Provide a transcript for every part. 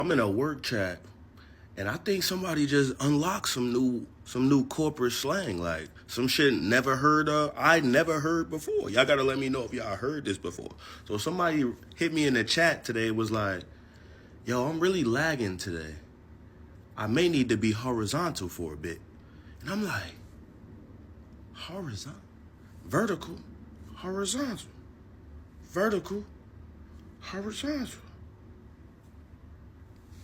I'm in a work chat, and I think somebody just unlocked some new corporate slang, like some shit never heard of. I never heard before. Y'all gotta let me know if y'all heard this before. So somebody hit me in the chat today, was like, "Yo, I'm really lagging today. I may need to be horizontal for a bit." And I'm like, horizontal, vertical, horizontal, vertical, horizontal.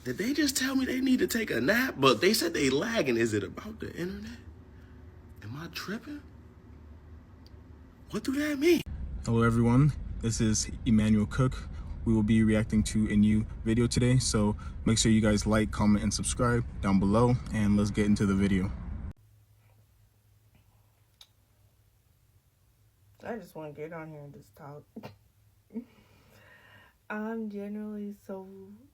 Did they just tell me they need to take a nap? But they said they lagging. Is it about the internet? Am I tripping? What do that mean? Hello everyone, this is Emmanuel Cook. We will be reacting to a new video today, so make sure you guys like, comment, and subscribe down below, and let's get into the video. I just want to get on here and just talk. I'm generally so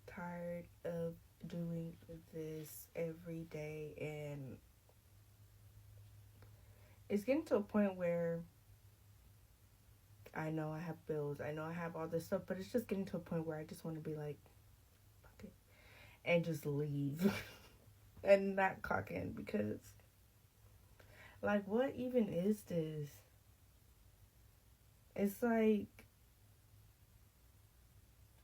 tired of doing this every day, and it's getting to a point where I know I have bills, I know I have all this stuff, but it's just getting to a point where I just want to be like, fuck it, and just leave and not clock in, because like, what even is this? It's like,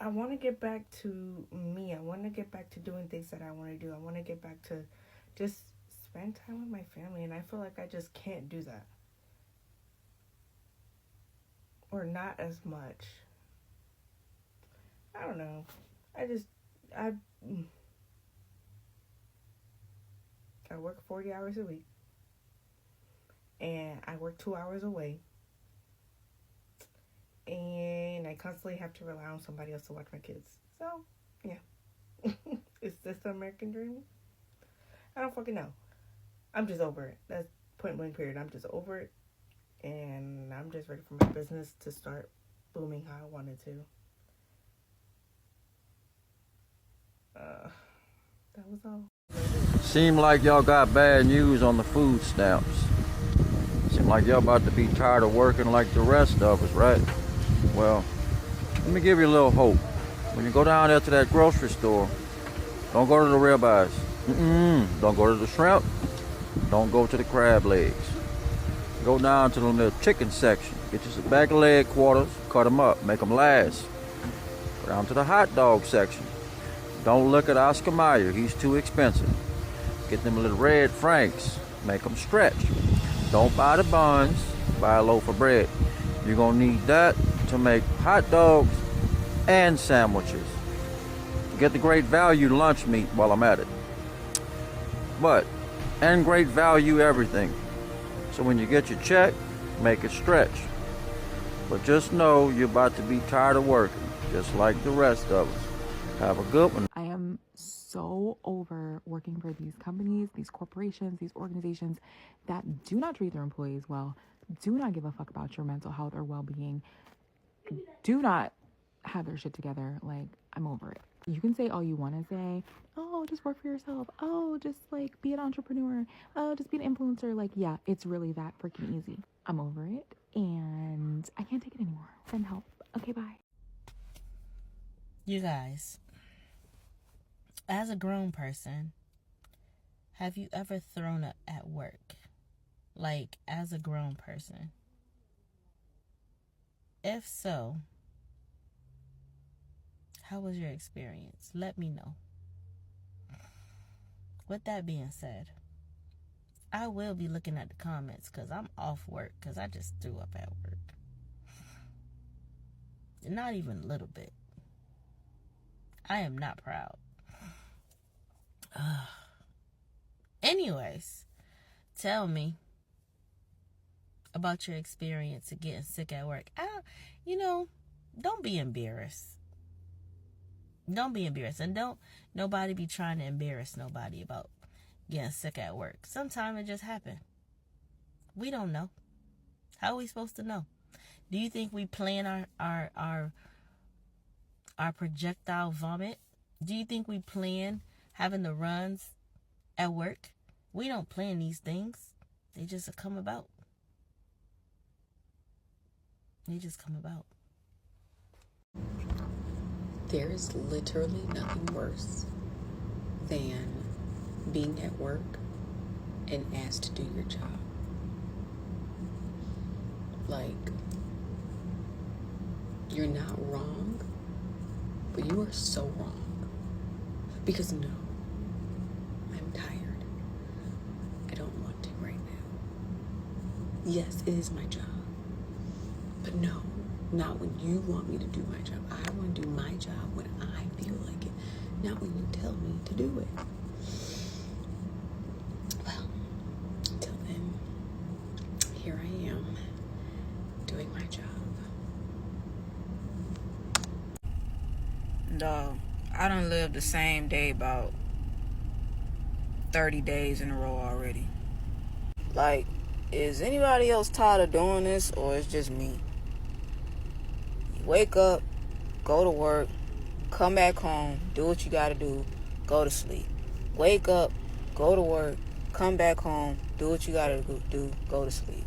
I want to get back to me. I want to get back to doing things that I want to do. I want to get back to just spend time with my family, and I feel like I just can't do that. Or not as much. I don't know. I work 40 hours a week, and I work 2 hours away, and I constantly have to rely on somebody else to watch my kids. So, yeah. Is this the American dream? I don't fucking know. I'm just over it. That's point blank period. I'm just over it, and I'm just ready for my business to start booming how I wanted to. That was all. Seem like y'all got bad news on the food stamps. Seem like y'all about to be tired of working like the rest of us, right? Well, let me give you a little hope. When you go down there to that grocery store, don't go to the ribeyes. Don't go to the shrimp. Don't go to the crab legs. Go down to the little chicken section. Get you some bag of leg quarters, cut them up, make them last. Go down to the hot dog section. Don't look at Oscar Mayer, he's too expensive. Get them little red Franks, make them stretch. Don't buy the buns, buy a loaf of bread. You're gonna need that to make hot dogs and sandwiches. Get the great value lunch meat while I'm at it. And great value everything. So when you get your check, make it stretch. But just know you're about to be tired of working, just like the rest of us. Have a good one. I am so over working for these companies, these corporations, these organizations that do not treat their employees well, do not give a fuck about your mental health or well-being, do not have their shit together. Like, I'm over it. You can say all you want to say. Oh, just work for yourself. Oh, just like be an entrepreneur. Oh, just be an influencer. Like, yeah, it's really that freaking easy. I'm over it, and I can't take it anymore. Send help. Okay, bye. You guys, as a grown person, have you ever thrown up at work? Like, as a grown person? If so, how was your experience? Let me know. With that being said, I will be looking at the comments because I'm off work because I just threw up at work. Not even a little bit. I am not proud. Anyways, tell me about your experience of getting sick at work. Don't be embarrassed. Don't be embarrassed. And don't nobody be trying to embarrass nobody about getting sick at work. Sometimes it just happens. We don't know. How are we supposed to know? Do you think we plan our projectile vomit? Do you think we plan having the runs at work? We don't plan these things. They just come about. They just come about. There is literally nothing worse than being at work and asked to do your job. Like, you're not wrong, but you are so wrong. Because no, I'm tired. I don't want to right now. Yes, it is my job. But no, not when you want me to do my job. I want to do my job when I feel like it, not when you tell me to do it. Well, until then, here I am, doing my job. Dog, I done lived the same day about 30 days in a row already. Like, is anybody else tired of doing this, or it's just me? You wake up, go to work, come back home, do what you gotta do, go to sleep. Wake up, go to work, come back home, do what you gotta do, go to sleep.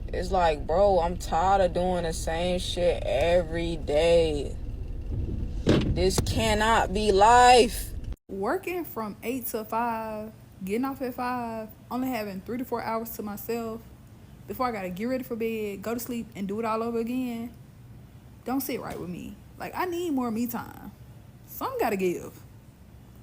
It's like, bro, I'm tired of doing the same shit every day. This cannot be life. Working from 8 to 5, getting off at 5, only having 3 to 4 hours to myself before I gotta get ready for bed, go to sleep, and do it all over again, don't sit right with me. Like, I need more me time. Some gotta give.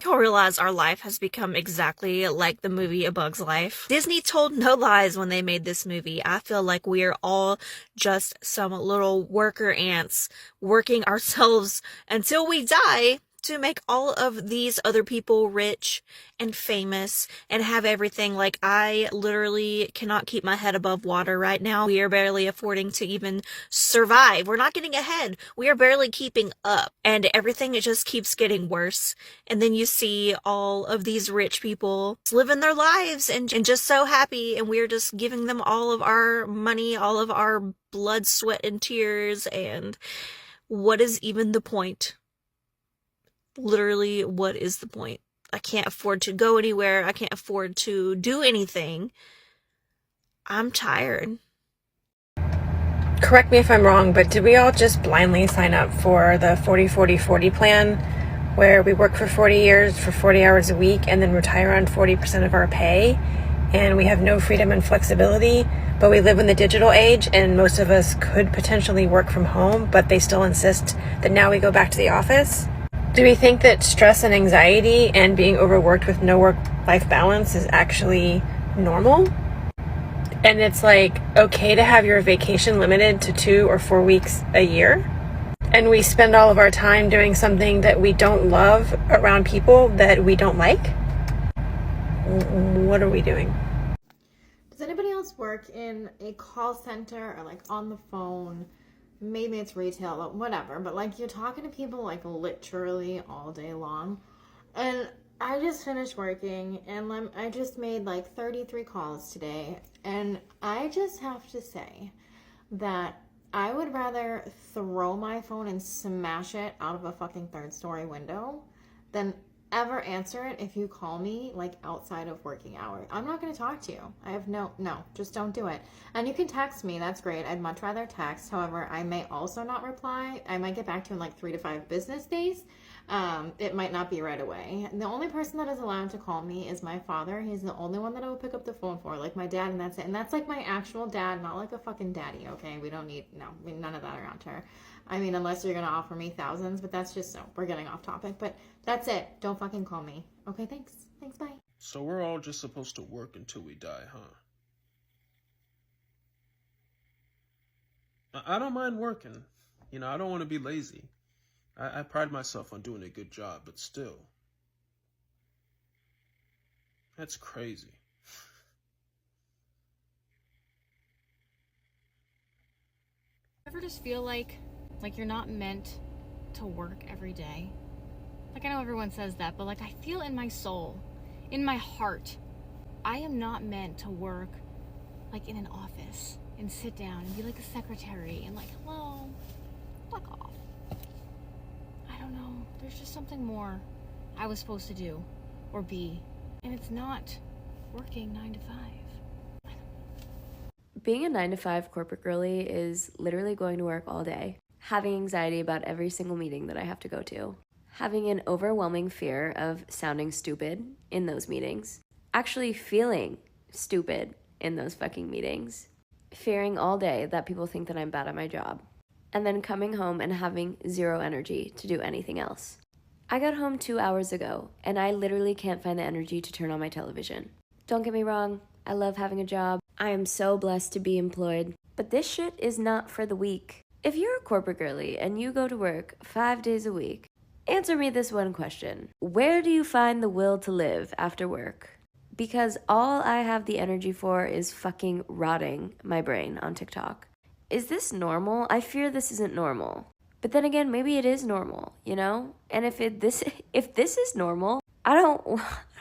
You'll realize our life has become exactly like the movie A Bug's Life. Disney told no lies when they made this movie. I feel like we are all just some little worker ants working ourselves until we die to make all of these other people rich and famous and have everything. Like, I literally cannot keep my head above water right now. We are barely affording to even survive. We're not getting ahead. We are barely keeping up, and everything, it just keeps getting worse. And then you see all of these rich people living their lives and just so happy, and we're just giving them all of our money, all of our blood, sweat, and tears. And what is even the point? Literally, what is the point? I can't afford to go anywhere. I can't afford to do anything. I'm tired. Correct me if I'm wrong, but did we all just blindly sign up for the 40-40-40 plan, where we work for 40 years for 40 hours a week and then retire on 40% of our pay, and we have no freedom and flexibility, but we live in the digital age and most of us could potentially work from home, but they still insist that now we go back to the office? Do we think that stress and anxiety and being overworked with no work-life balance is actually normal? And it's like okay to have your vacation limited to 2 or 4 weeks a year? And we spend all of our time doing something that we don't love around people that we don't like? What are we doing? Does anybody else work in a call center or like on the phone? Maybe it's retail, whatever, but like you're talking to people like literally all day long. And I just finished working and I just made like 33 calls today. And I just have to say that I would rather throw my phone and smash it out of a fucking 3rd-story window than ever answer it if you call me like outside of working hours. I'm not going to talk to you. I have no, just don't do it. And you can text me. That's great. I'd much rather text. However, I may also not reply. I might get back to you in like 3 to 5 business days. It might not be right away. The only person that is allowed to call me is my father. He's the only one that I would pick up the phone for, like my dad, and that's it. And that's like my actual dad, not like a fucking daddy, okay? We don't need, none of that around her. I mean, unless you're going to offer me thousands, but that's just, we're getting off topic. But that's it. Don't fucking call me. Okay, thanks. Thanks, bye. So we're all just supposed to work until we die, huh? I don't mind working. I don't want to be lazy. I pride myself on doing a good job, but still. That's crazy. Ever just feel like you're not meant to work every day? Like, I know everyone says that, but like I feel in my soul, in my heart, I am not meant to work like in an office and sit down and be like a secretary and like, hello, fuck off. I don't know. There's just something more I was supposed to do or be, and it's not working 9 to 5. Being a 9 to 5 corporate girly is literally going to work all day, having anxiety about every single meeting that I have to go to, having an overwhelming fear of sounding stupid in those meetings, actually feeling stupid in those fucking meetings, fearing all day that people think that I'm bad at my job, and then coming home and having zero energy to do anything else. I got home 2 hours ago, and I literally can't find the energy to turn on my television. Don't get me wrong, I love having a job. I am so blessed to be employed, but this shit is not for the weak. If you're a corporate girly and you go to work 5 days a week, answer me this one question. Where do you find the will to live after work? Because all I have the energy for is fucking rotting my brain on TikTok. Is this normal? I fear this isn't normal. But then again, maybe it is normal, you know? And if this is normal, I don't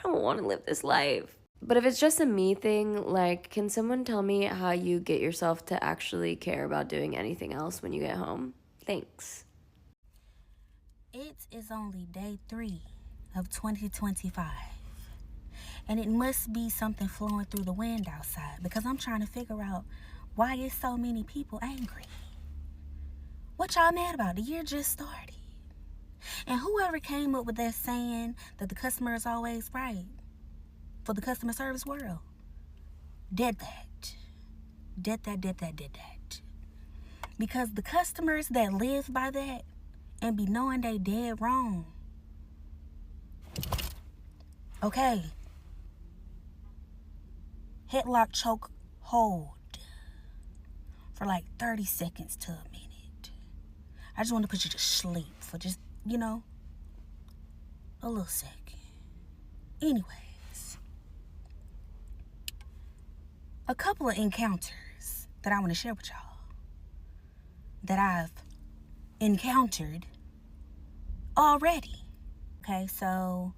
want to live this life. But if it's just a me thing, like, can someone tell me how you get yourself to actually care about doing anything else when you get home? Thanks. It is only day 3 of 2025. And it must be something flowing through the wind outside, because I'm trying to figure out why is so many people angry. What y'all mad about? The year just started. And whoever came up with that saying that the customer is always right for the customer service world, did that. Because the customers that live by that and be knowing they dead wrong, okay, headlock, choke, hold for like 30 seconds to a minute. I just want to put you to sleep for just, you know, a little second. Anyways, a couple of encounters that I want to share with y'all that I've encountered already. Okay, so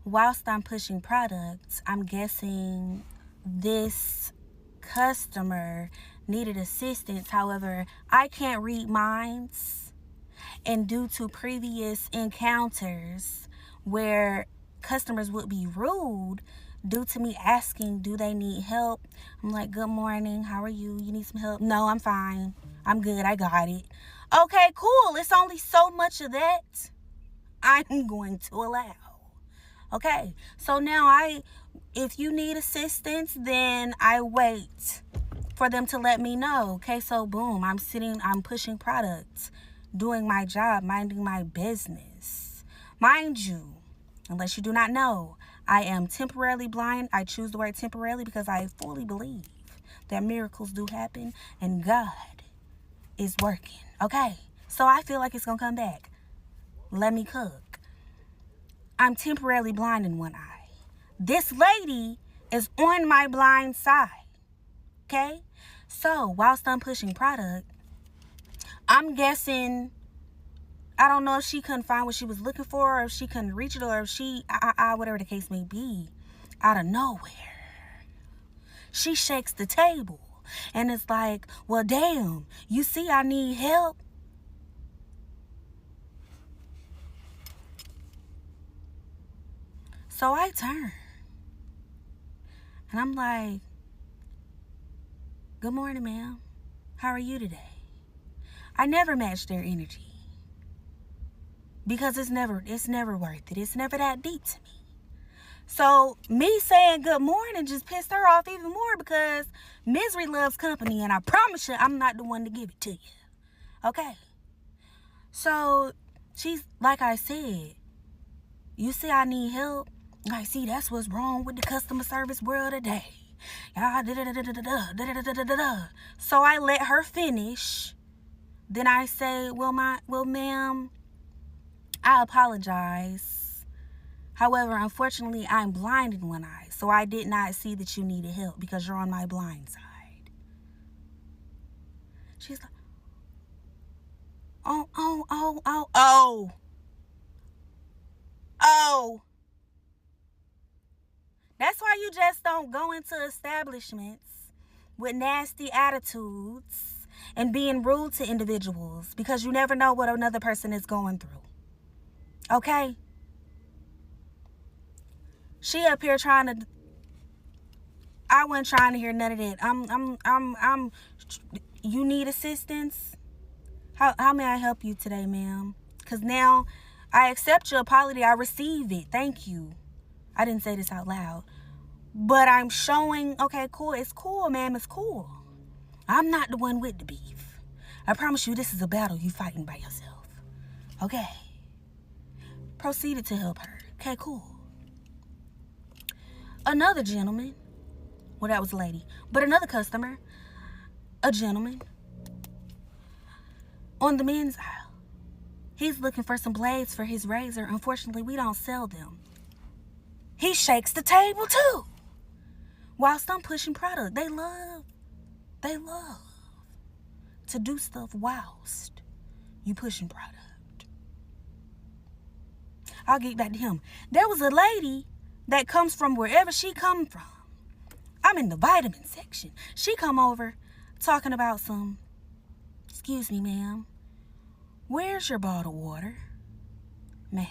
whilst I'm pushing products, I'm guessing this customer needed assistance. However, I can't read minds. And due to previous encounters where customers would be rude due to me asking, do they need help? I'm like, good morning, how are you? You need some help? No, I'm fine. I'm good, I got it. Okay, cool. It's only so much of that I'm going to allow. Okay, so now if you need assistance, then I wait for them to let me know. Okay, so boom, I'm pushing products, doing my job, minding my business. Mind you, unless you do not know, I am temporarily blind. I choose the word temporarily because I fully believe that miracles do happen and God is working. Okay, so I feel like it's gonna come back. Let me cook. I'm temporarily blind in one eye. This lady is on my blind side. Okay, so whilst I'm pushing product, I'm guessing, I don't know if she couldn't find what she was looking for, or if she couldn't reach it, or if whatever the case may be, out of nowhere, she shakes the table and it's like, well, damn, you see I need help. So I turn and I'm like, good morning, ma'am. How are you today? I never match their energy because it's never worth it. It's never that deep to me. So me saying good morning just pissed her off even more, because misery loves company, and I promise you I'm not the one to give it to you. Okay? So she's like, I said, you see I need help? I see that's what's wrong with the customer service world today. So I let her finish. Then I say, well, ma'am, I apologize. However, unfortunately, I'm blind in one eye, so I did not see that you needed help because you're on my blind side. She's like, oh. That's why you just don't go into establishments with nasty attitudes and being rude to individuals, because you never know what another person is going through. Okay? She up here I wasn't trying to hear none of that. You need assistance? How may I help you today, ma'am? Because now I accept your apology. I receive it. Thank you. I didn't say this out loud. But I'm showing, okay, cool. It's cool, ma'am. It's cool. I'm not the one with the beef. I promise you this is a battle you fighting by yourself. Okay. Proceeded to help her. Okay, cool. Another gentleman. Well, that was a lady. But another customer. A gentleman. On the men's aisle. He's looking for some blades for his razor. Unfortunately, we don't sell them. He shakes the table too. Whilst I'm pushing product. They love to do stuff whilst you pushing product. I'll get back to him. There was a lady that comes from wherever she come from. I'm in the vitamin section. She come over talking about some, excuse me, ma'am, where's your bottled water? Ma'am.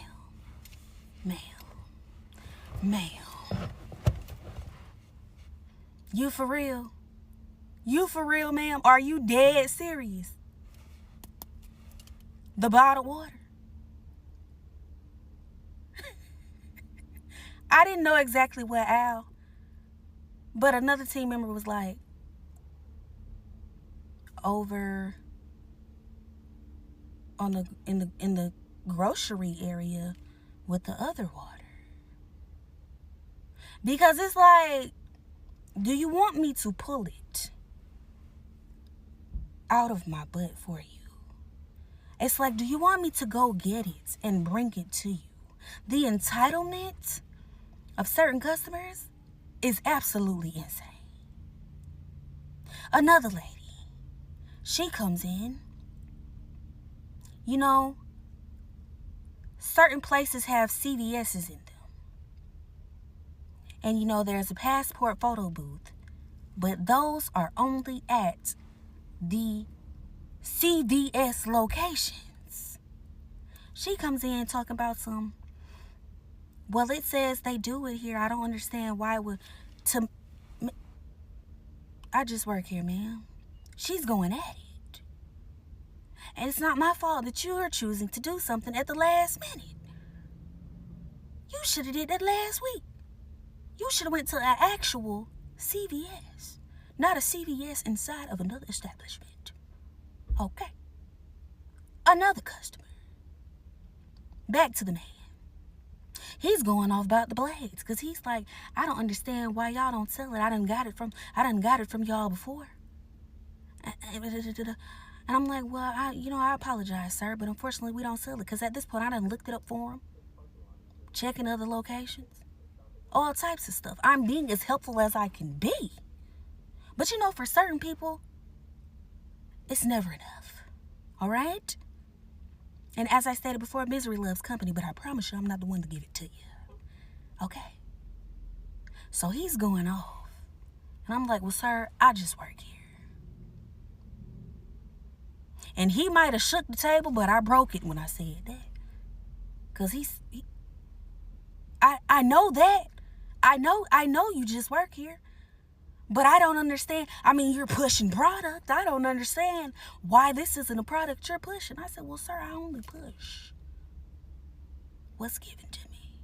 You for real? You for real, ma'am? Are you dead serious? The bottled water? I didn't know exactly what Al, but another team member was like, over on in the grocery area with the other water. Because it's like, do you want me to pull it out of my butt for you? It's like, do you want me to go get it and bring it to you? The entitlement of certain customers is absolutely insane. Another lady, she comes in. You know, certain places have CVS's in them. And you know, there's a passport photo booth, but those are only at the CVS locations. She comes in talking about some, well, it says they do it here. I don't understand why it would, I just work here, ma'am. She's going at it. And it's not my fault that you are choosing to do something at the last minute. You should have did that last week. You should have went to an actual CVS, not a CVS inside of another establishment. Okay. Another customer. Back to the man. He's going off about the blades because he's like, I don't understand why y'all don't sell it. I done got it from y'all before. And I'm like, well, I apologize, sir, but unfortunately we don't sell it because at this point I done looked it up for him, checking other locations, all types of stuff. I'm being as helpful as I can be. But you know, for certain people, it's never enough. All right? And as I stated before, misery loves company, but I promise you I'm not the one to give it to you. Okay? So he's going off. And I'm like, well, sir, I just work here. And he might have shook the table, but I broke it when I said that. Because I know that. I know you just work here. But I don't understand. I mean, you're pushing product. I don't understand why this isn't a product you're pushing. I said, well, sir, I only push what's given to me.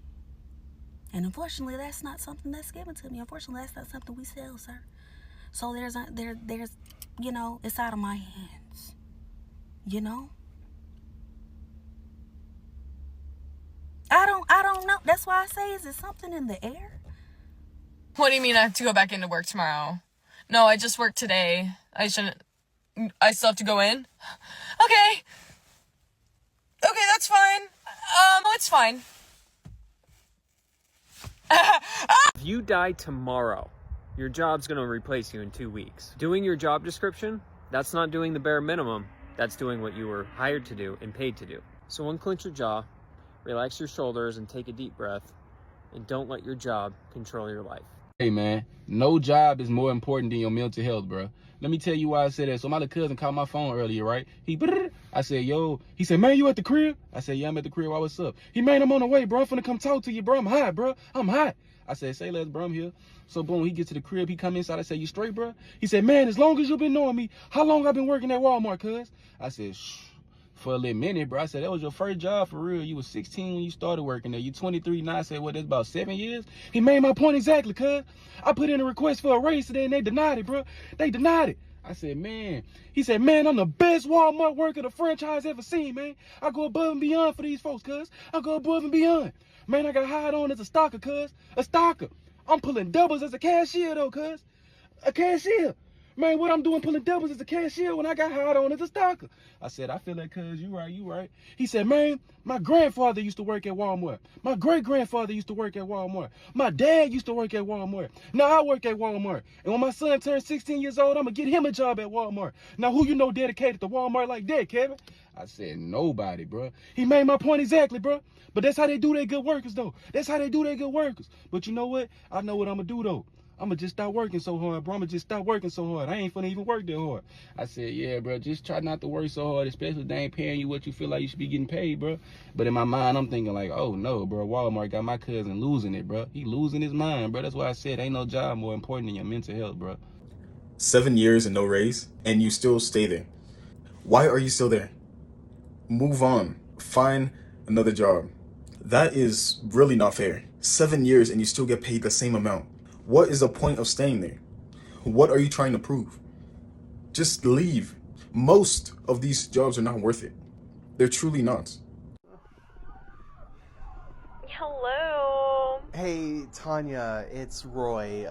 And unfortunately, that's not something that's given to me. Unfortunately, that's not something we sell, sir. So there's you know, it's out of my hands. You know? I don't know. That's why I say, is it something in the air? What do you mean I have to go back into work tomorrow? No, I just worked today. I still have to go in? Okay, that's fine. It's fine. If you die tomorrow, your job's gonna replace you in 2 weeks. Doing your job description, that's not doing the bare minimum. That's doing what you were hired to do and paid to do. So unclench your jaw, relax your shoulders, and take a deep breath. And don't let your job control your life. Hey man, no job is more important than your mental health, bro. Let me tell you why I said that. So my little cousin called my phone earlier, right? I said, yo. He said, man, you at the crib? I said, yeah, I'm at the crib. Why, what's up? He, man, I'm on the way, bro. I'm finna come talk to you, bro. I'm hot, bro. I'm hot. I said, say less, bro. I'm here. So boom, he get to the crib. He come inside. I said, you straight, bro? He said, man, as long as you been knowing me, how long I been working at Walmart, cuz? I said, shh. for a little minute, bro. I said, that was your first job for real. You was 16 when you started working there. You 23 now. I said, what, that's about 7 years? He made my point exactly, cuz. I put in a request for a raise today and they denied it, bro. They denied it. I said, man. He said, man, I'm the best Walmart worker the franchise ever seen, man. I go above and beyond for these folks, cuz. I go above and beyond. Man, I got hired on as a stalker, cuz. A stalker. I'm pulling doubles as a cashier, though, cuz. A cashier. Man, what I'm doing pulling doubles as a cashier when I got hired on as a stalker. I said, I feel that, cuz. You right. He said, man, my grandfather used to work at Walmart. My great-grandfather used to work at Walmart. My dad used to work at Walmart. Now I work at Walmart. And when my son turns 16 years old, I'm going to get him a job at Walmart. Now, who you know dedicated to Walmart like that, Kevin? I said, nobody, bro. He made my point exactly, bro. But that's how they do their good workers, though. That's how they do their good workers. But you know what? I know what I'm going to do, though. I'm going to just stop working so hard, bro. I'm going to just stop working so hard. I ain't finna even work that hard. I said, yeah, bro, just try not to work so hard, especially if they ain't paying you what you feel like you should be getting paid, bro. But in my mind, I'm thinking like, oh, no, bro, Walmart got my cousin losing it, bro. He losing his mind, bro. That's why I said ain't no job more important than your mental health, bro. 7 years and no raise, and you still stay there. Why are you still there? Move on. Find another job. That is really not fair. 7 years and you still get paid the same amount. What is the point of staying there? What are you trying to prove? Just leave. Most of these jobs are not worth it. They're truly not. Hello. Hey, Tanya, it's Roy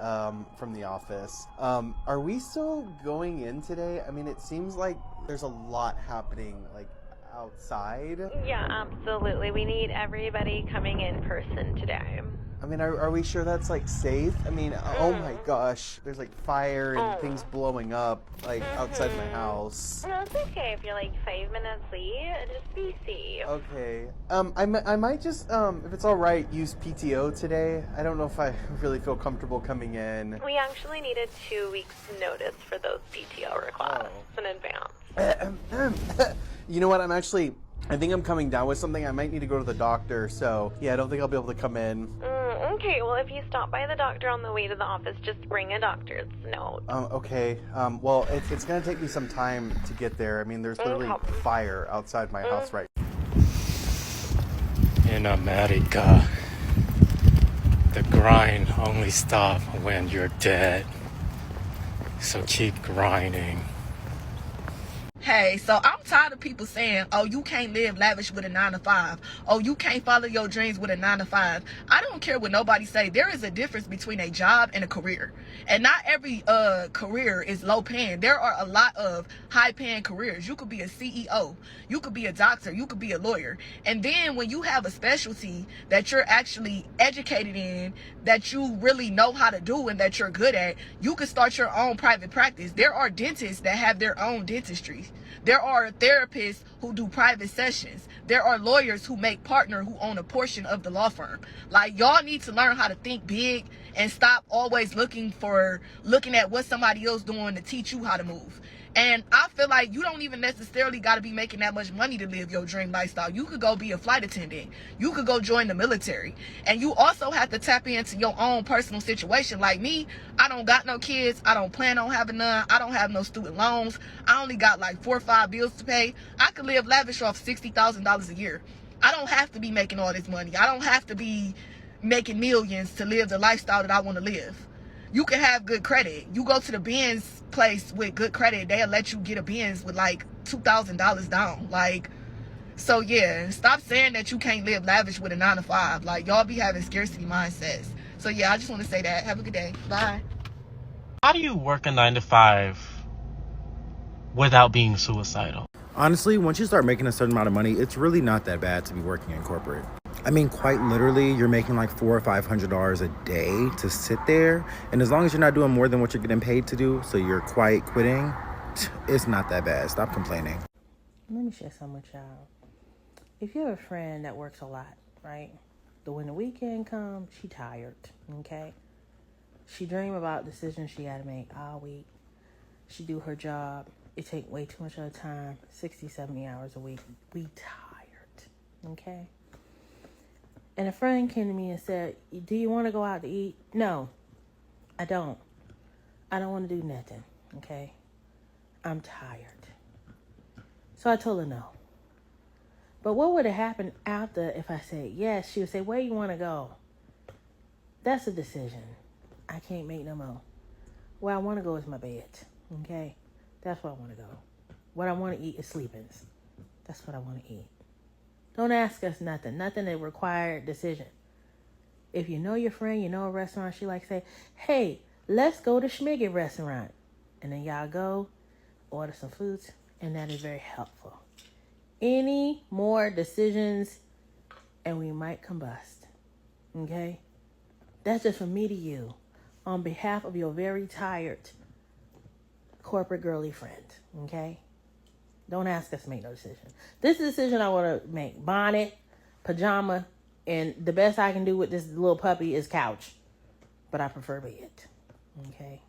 from the office. Are we still going in today? I mean, it seems like there's a lot happening, like, outside. Yeah, absolutely. We need everybody coming in person today. I mean, are we sure that's, like, safe? I mean, oh my gosh, there's, like, fire and things blowing up, like, outside my house. No, it's okay if you're, like, 5 minutes late. Just be safe. Okay. I might just, if it's all right, use PTO today. I don't know if I really feel comfortable coming in. We actually needed 2 weeks notice for those PTO requests in advance. You know what, I think I'm coming down with something. I might need to go to the doctor, so yeah, I don't think I'll be able to come in. Okay, well, if you stop by the doctor on the way to the office, just bring a doctor's note. Okay. Well, it's gonna take me some time to get there. I mean, there's literally fire outside my house right now. In America, the grind only stops when you're dead. So keep grinding. Hey, so I'm tired of people saying, oh, you can't live lavish with a 9-to-5. Oh, you can't follow your dreams with a 9-to-5. I don't care what nobody say. There is a difference between a job and a career. And not every career is low paying. There are a lot of high paying careers. You could be a CEO. You could be a doctor. You could be a lawyer. And then when you have a specialty that you're actually educated in, that you really know how to do and that you're good at, you could start your own private practice. There are dentists that have their own dentistry. There are therapists who do private sessions. There are lawyers who make partner who own a portion of the law firm. Like, y'all need to learn how to think big and stop always looking at what somebody else doing to teach you how to move. And I feel like you don't even necessarily got to be making that much money to live your dream lifestyle. You could go be a flight attendant. You could go join the military. And you also have to tap into your own personal situation. Like me, I don't got no kids. I don't plan on having none. I don't have no student loans. I only got like 4 or 5 bills to pay. I could live lavish off $60,000 a year. I don't have to be making all this money. I don't have to be making millions to live the lifestyle that I want to live. You can have good credit. You go to the Benz place with good credit, they'll let you get a Benz with like $2,000 down. Like, so yeah, stop saying that you can't live lavish with a 9-to-5. Like, y'all be having scarcity mindsets. So yeah, I just want to say that. Have a good day. Bye. How do you work a 9-to-5 without being suicidal? Honestly, once you start making a certain amount of money, it's really not that bad to be working in corporate. I mean, quite literally, you're making like $400 or $500 a day to sit there. And as long as you're not doing more than what you're getting paid to do, so you're quite quitting, it's not that bad. Stop complaining. Let me share something with y'all. If you have a friend that works a lot, right? But when the weekend comes, she tired, okay? She dream about decisions she got to make all week. She do her job. It take way too much of her time, 60, 70 hours a week. We tired, okay? And a friend came to me and said, do you want to go out to eat? No, I don't. I don't want to do nothing, okay? I'm tired. So I told her no. But what would have happened after if I said yes? She would say, where you want to go? That's a decision. I can't make no more. Where I want to go is my bed. Okay? That's where I want to go. What I want to eat is sleep-ins. That's what I want to eat. Don't ask us nothing. Nothing that required decision. If you know your friend, you know a restaurant, she like say, hey, let's go to Schmigget restaurant. And then y'all go, order some foods, and that is very helpful. Any more decisions, and we might combust. Okay? That's just from me to you. On behalf of your very tired corporate girly friend. Okay? Don't ask us to make no decision. This is a decision I want to make. Bonnet, pajama, and the best I can do with this little puppy is couch. But I prefer bed. Okay?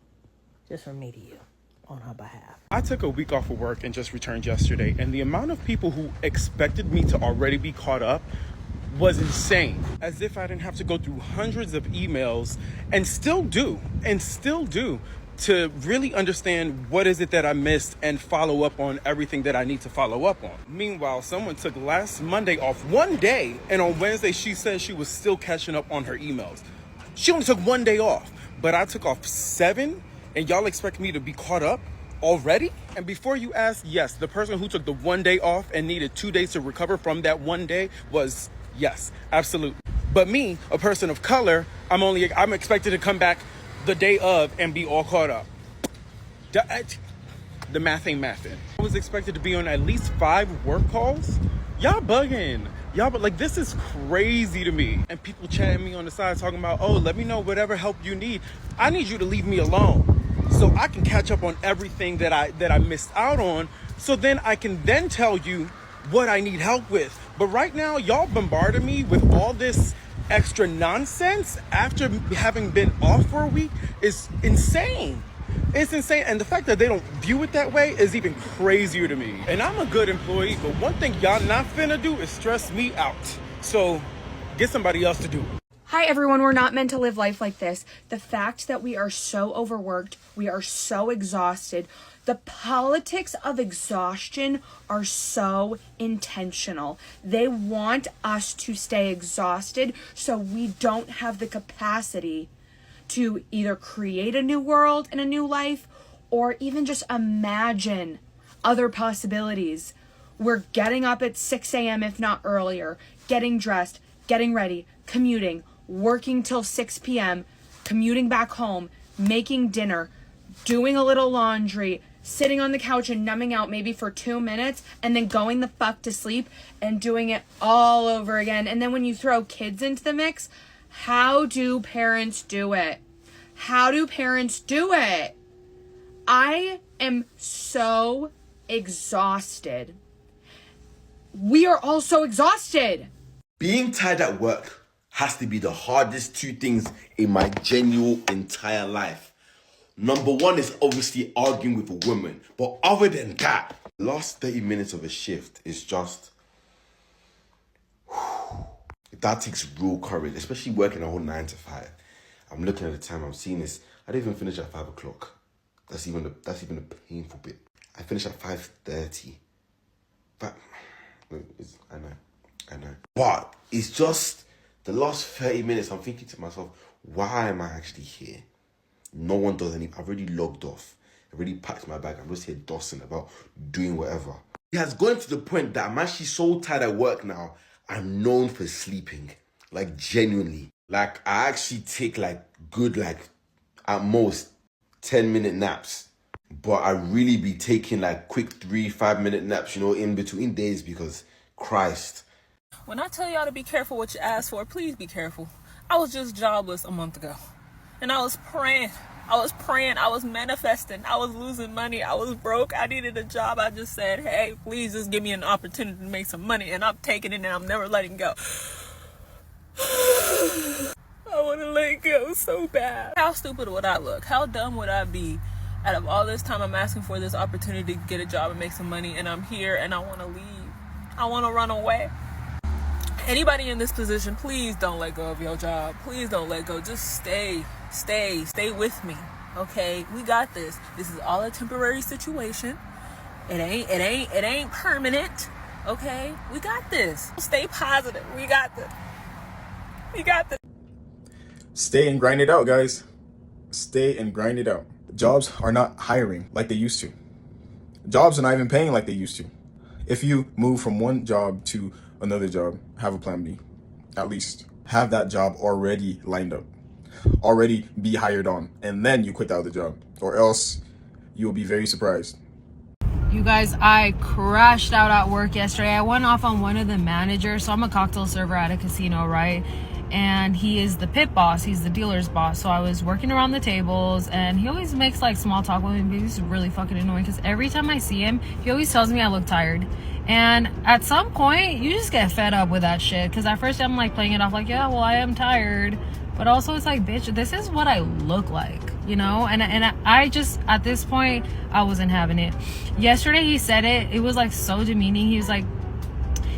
Just from me to you on her behalf. I took a week off of work and just returned yesterday, and the amount of people who expected me to already be caught up was insane. As if I didn't have to go through hundreds of emails and still do, to really understand what is it that I missed and follow up on everything that I need to follow up on. Meanwhile, someone took last Monday off one day, and on Wednesday she said she was still catching up on her emails. She only took one day off, but I took off 7, and y'all expect me to be caught up already? And before you ask, yes, the person who took the one day off and needed 2 days to recover from that one day was, yes, absolutely. But me, a person of color, I'm expected to come back the day of and be all caught up. The math ain't mathing. I was expected to be on at least 5 work calls. Y'all bugging. But like, this is crazy to me. And people chatting me on the side talking about, oh, let me know whatever help you need. I need you to leave me alone so I can catch up on everything that I missed out on. So then I can then tell you what I need help with. But right now, y'all bombarding me with all this extra nonsense after having been off for a week is insane. It's insane. And the fact that they don't view it that way is even crazier to me. And I'm a good employee, but one thing y'all not finna do is stress me out. So get somebody else to do it. Hi everyone, we're not meant to live life like this. The fact that we are so overworked, we are so exhausted, the politics of exhaustion are so intentional. They want us to stay exhausted so we don't have the capacity to either create a new world and a new life or even just imagine other possibilities. We're getting up at 6 a.m. if not earlier, getting dressed, getting ready, commuting, working till 6 p.m., commuting back home, making dinner, doing a little laundry, sitting on the couch and numbing out maybe for 2 minutes, and then going the fuck to sleep and doing it all over again. And then when you throw kids into the mix, how do parents do it? How do parents do it? I am so exhausted. We are all so exhausted. Being tired at work has to be the hardest 2 things in my genuine entire life. Number 1 is obviously arguing with a woman. But other than that, the last 30 minutes of a shift is just... that takes real courage, especially working a whole 9 to 5. I'm looking at the time, I'm seeing this. I didn't even finish at 5 o'clock. That's even the painful bit. I finished at 5:30. But I know. But it's just the last 30 minutes, I'm thinking to myself, why am I actually here? No one does anything. I've already logged off. I've already packed my bag. I'm just here dossing about, doing whatever. It has gone to the point that I'm actually so tired at work now, I'm known for sleeping. Like, genuinely. Like, I actually take, good, at most 10-minute naps. But I really be taking, quick 3-5 minute naps, in between days because, Christ. When I tell y'all to be careful what you ask for, please be careful. I was just jobless a month ago. And I was praying. I was manifesting. I was losing money. I was broke. I needed a job. I just said, hey, please just give me an opportunity to make some money. And I'm taking it and I'm never letting go. I want to let go so bad. How stupid would I look? How dumb would I be? Out of all this time I'm asking for this opportunity to get a job and make some money, and I'm here and I want to leave. I want to run away. Anybody in this position, please don't let go of your job. Please don't let go. Just stay with me. Okay? We got this. This is all a temporary situation. It ain't permanent. Okay? We got this. Stay positive. We got this. We got this. Stay and grind it out, guys. Stay and grind it out. Jobs are not hiring like they used to. Jobs are not even paying like they used to. If you move from one job to another job, have a plan B. At least have that job already lined up, already be hired on, and then you quit the other job, or else you will be very surprised. You guys, I crashed out at work yesterday. I went off on one of the managers. So I'm a cocktail server at a casino, right? And he is the pit boss. He's the dealer's boss. So I was working around the tables, and he always makes like small talk with me. But he's really fucking annoying because every time I see him, he always tells me I look tired. And at some point, you just get fed up with that shit. Because at first I'm like playing it off like, yeah, well, I am tired. But also it's like, bitch, this is what I look like, you know? And I just, at this point, I wasn't having it. Yesterday he said it. It was like so demeaning. He was like,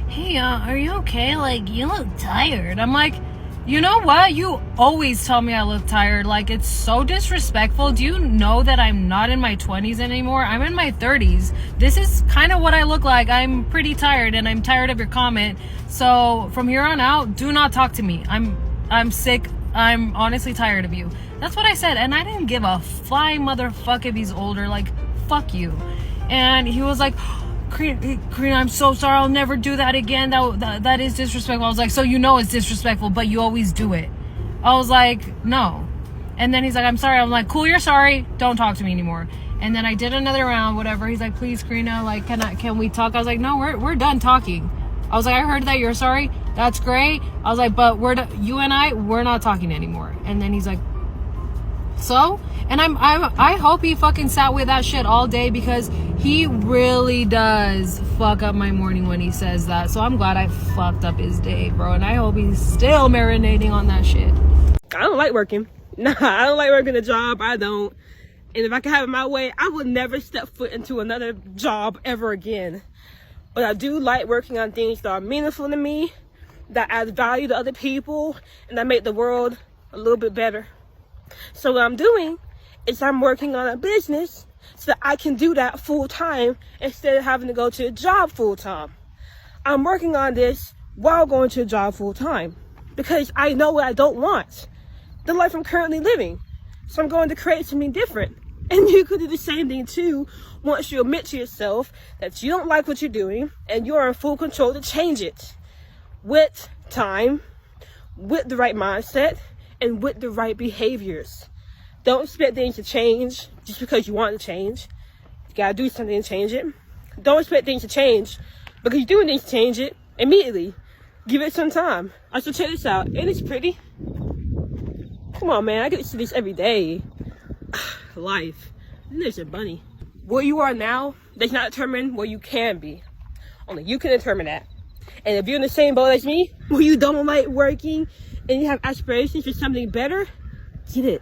hey, are you okay? Like, you look tired. I'm like, you know what? You always tell me I look tired. Like, it's so disrespectful. Do you know that I'm not in my 20s anymore? I'm in my 30s. This is kind of what I look like. I'm pretty tired, and I'm tired of your comment. So from here on out, do not talk to me. I'm sick. I'm honestly tired of you. That's what I said, and I didn't give a flying motherfucker if he's older. Like, fuck you. And he was like, Karina, I'm so sorry. I'll never do that again. That is disrespectful. I was like, so you know it's disrespectful, but you always do it. I was like, no. And then he's like, I'm sorry. I'm like, cool, you're sorry. Don't talk to me anymore. And then I did another round, whatever. He's like, please, Karina, like, can we talk? I was like, no, we're done talking. I was like, I heard that you're sorry. That's great. I was like, but you and I, we're not talking anymore. And then he's like, so? And I hope he fucking sat with that shit all day, because he really does fuck up my morning when he says that. So I'm glad I fucked up his day, bro. And I hope he's still marinating on that shit. I don't like working. Nah, I don't like working a job. I don't. And if I could have it my way, I would never step foot into another job ever again. But I do like working on things that are meaningful to me, that add value to other people, and that make the world a little bit better. So what I'm doing is I'm working on a business so that I can do that full time instead of having to go to a job full time. I'm working on this while going to a job full time because I know what I don't want, the life I'm currently living. So I'm going to create something different. And you could do the same thing too once you admit to yourself that you don't like what you're doing and you're in full control to change it with time, with the right mindset, and with the right behaviors. Don't expect things to change just because you want to change. You gotta do something to change it. Don't expect things to change because you're doing things to change it immediately. Give it some time. Also, check this out. And it's pretty. Come on, man. I get to see this every day. Life. There's a bunny. Where you are now does not determine where you can be. Only you can determine that. And if you're in the same boat as me, where you don't like working and you have aspirations for something better, get it.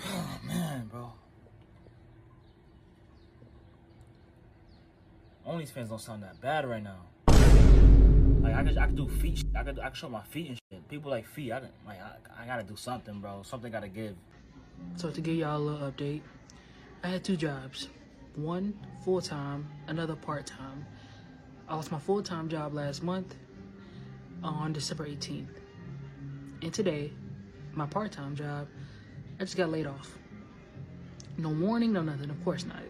Oh man, bro. OnlyFans don't sound that bad right now. Like I could do feet. I could show my feet and shit. People like feet. I gotta do something, bro. Something gotta give. So to give y'all a little update, I had 2 jobs. One full-time, another part-time. I lost my full-time job last month on December 18th. And today, my part-time job, I just got laid off. No warning, no nothing, of course not.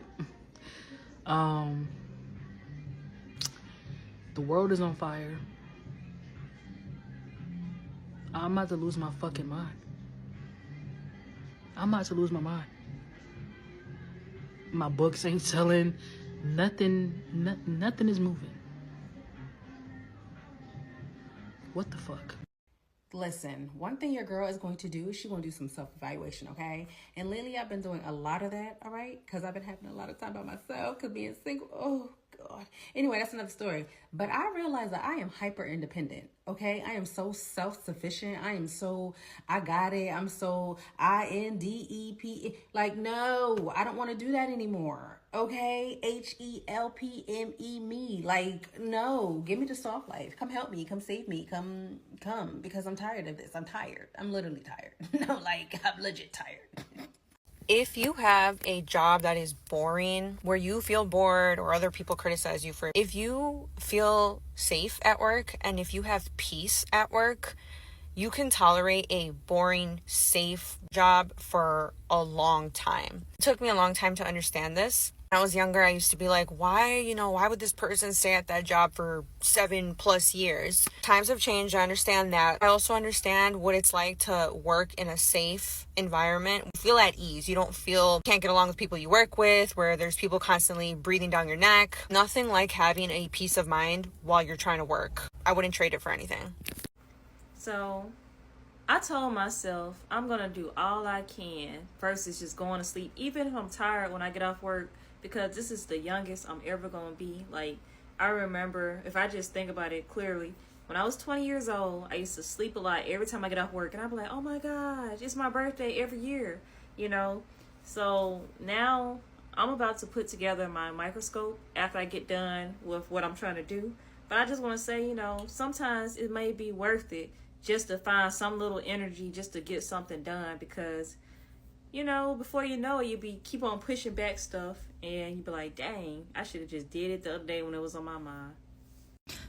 The world is on fire. I'm about to lose my fucking mind. I'm about to lose my mind. My books ain't selling. Nothing is moving. What the fuck? Listen, one thing your girl is going to do is she's going to do some self-evaluation, okay? And lately I've been doing a lot of that, all right? Because I've been having a lot of time by myself, because being single, oh God. Anyway, that's another story. But I realize that I am hyper independent, okay? I am so self-sufficient. I got it. I'm so INDEP. Like, no, I don't want to do that anymore, okay? HELPME me. Like, no, give me the soft life. Come help me. Come save me. Come, because I'm tired of this. I'm tired. I'm literally tired. No, like, I'm legit tired. If you have a job that is boring, where you feel bored or other people criticize you for it, if you feel safe at work and if you have peace at work, you can tolerate a boring, safe job for a long time. It took me a long time to understand this. When I was younger, I used to be like, why would this person stay at that job for 7+ years? Times have changed. I understand that. I also understand what it's like to work in a safe environment. You feel at ease. You don't feel can't get along with people you work with, where there's people constantly breathing down your neck. Nothing like having a peace of mind while you're trying to work. I wouldn't trade it for anything. So I told myself I'm going to do all I can versus just going to sleep, even if I'm tired when I get off work, because this is the youngest I'm ever going to be. Like, I remember, if I just think about it clearly, when I was 20 years old, I used to sleep a lot every time I get off work. And I'd be like, oh my gosh, it's my birthday every year, you know? So now I'm about to put together my microscope after I get done with what I'm trying to do. But I just want to say, you know, sometimes it may be worth it just to find some little energy just to get something done, because, you know, before you know it, keep on pushing back stuff and you be like, dang, I should have just did it the other day when it was on my mind.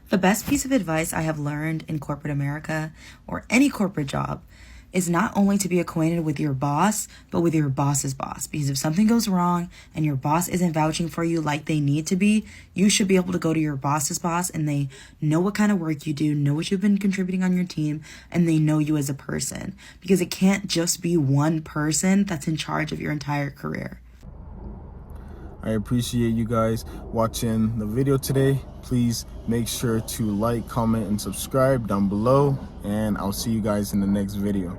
The best piece of advice I have learned in corporate America, or any corporate job, is not only to be acquainted with your boss, but with your boss's boss. Because if something goes wrong and your boss isn't vouching for you like they need to be, you should be able to go to your boss's boss and they know what kind of work you do, know what you've been contributing on your team, and they know you as a person. Because it can't just be one person that's in charge of your entire career. I appreciate you guys watching the video today. Please make sure to like, comment, and subscribe down below, and I'll see you guys in the next video.